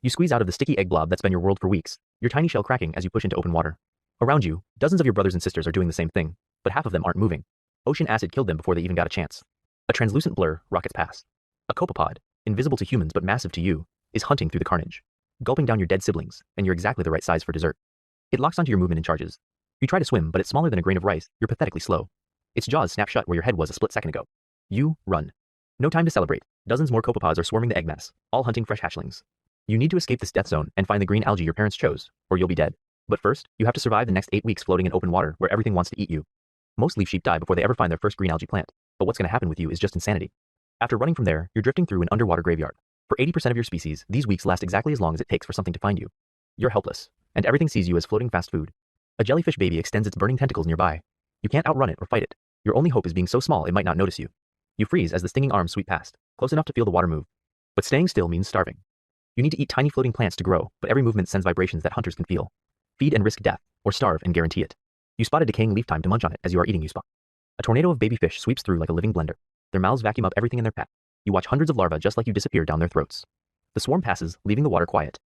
You squeeze out of the sticky egg blob that's been your world for weeks, your tiny shell cracking as you push into open water. Around you, dozens of your brothers and sisters are doing the same thing, but half of them aren't moving. Ocean acid killed them before they even got a chance. A translucent blur rockets past. A copepod, invisible to humans but massive to you, is hunting through the carnage, gulping down your dead siblings, and you're exactly the right size for dessert. It locks onto your movement and charges. You try to swim, but it's smaller than a grain of rice. You're pathetically slow. Its jaws snap shut where your head was a split second ago. You run. No time to celebrate. Dozens more copepods are swarming the egg mass, all hunting fresh hatchlings. You need to escape this death zone and find the green algae your parents chose, or you'll be dead. But first, you have to survive the next 8 weeks floating in open water where everything wants to eat you. Most leaf sheep die before they ever find their first green algae plant, but what's going to happen with you is just insanity. After running from there, you're drifting through an underwater graveyard. For 80% of your species, these weeks last exactly as long as it takes for something to find you. You're helpless, and everything sees you as floating fast food. A jellyfish baby extends its burning tentacles nearby. You can't outrun it or fight it. Your only hope is being so small it might not notice you. You freeze as the stinging arms sweep past, close enough to feel the water move. But staying still means starving. You need to eat tiny floating plants to grow, but every movement sends vibrations that hunters can feel. Feed and risk death, or starve and guarantee it. You spot a decaying leaf thyme to munch on it as you are eating. You spot a tornado of baby fish sweeps through like a living blender. Their mouths vacuum up everything in their path. You watch hundreds of larvae just like you disappear down their throats. The swarm passes, leaving the water quiet.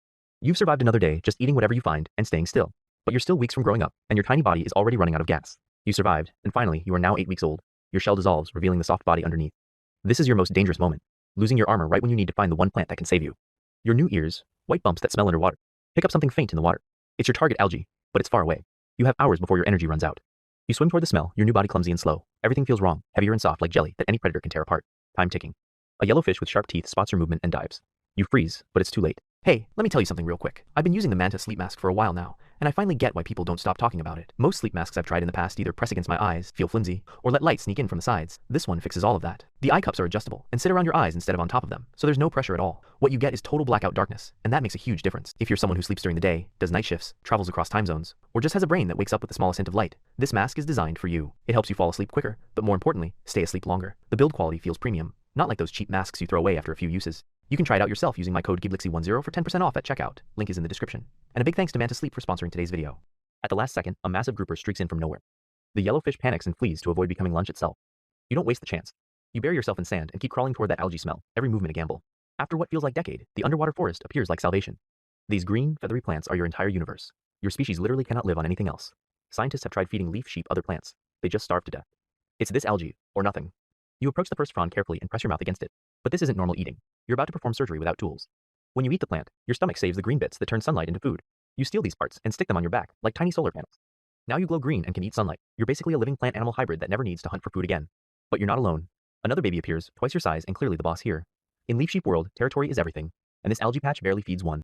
You've survived another day just eating whatever you find and staying still. But you're still weeks from growing up, and your tiny body is already running out of gas. You survived, and finally, you are now 8 weeks old. Your shell dissolves, revealing the soft body underneath. This is your most dangerous moment, losing your armor right when you need to find the one plant that can save you. Your new ears, white bumps that smell underwater. Pick up something faint in the water. It's your target algae, but it's far away. You have hours before your energy runs out. You swim toward the smell, your new body clumsy and slow. Everything feels wrong, heavier and soft like jelly that any predator can tear apart. Time ticking. A yellow fish with sharp teeth spots your movement and dives. You freeze, but it's too late. Hey, let me tell you something real quick. I've been using the Manta sleep mask for a while now, and I finally get why people don't stop talking about it. Most sleep masks I've tried in the past either press against my eyes, feel flimsy, or let light sneak in from the sides. This one fixes all of that. The eye cups are adjustable and sit around your eyes instead of on top of them, so there's no pressure at all. What you get is total blackout darkness, and that makes a huge difference. If you're someone who sleeps during the day, does night shifts, travels across time zones, or just has a brain that wakes up with the smallest hint of light, this mask is designed for you. It helps you fall asleep quicker, but more importantly, stay asleep longer. The build quality feels premium, not like those cheap masks you throw away after a few uses. You can try it out yourself using my code GIBLIXY10 for 10% off at checkout. Link is in the description. And a big thanks to Manta Sleep for sponsoring today's video. At the last second, a massive grouper streaks in from nowhere. The yellow fish panics and flees to avoid becoming lunch itself. You don't waste the chance. You bury yourself in sand and keep crawling toward that algae smell, every movement a gamble. After what feels like a decade, the underwater forest appears like salvation. These green, feathery plants are your entire universe. Your species literally cannot live on anything else. Scientists have tried feeding leaf sheep other plants. They just starve to death. It's this algae, or nothing. You approach the first frond carefully and press your mouth against it. But this isn't normal eating. You're about to perform surgery without tools. When you eat the plant, your stomach saves the green bits that turn sunlight into food. You steal these parts and stick them on your back, like tiny solar panels. Now you glow green and can eat sunlight. You're basically a living plant-animal hybrid that never needs to hunt for food again. But you're not alone. Another baby appears, twice your size and clearly the boss here. In leaf sheep world, territory is everything, and this algae patch barely feeds one.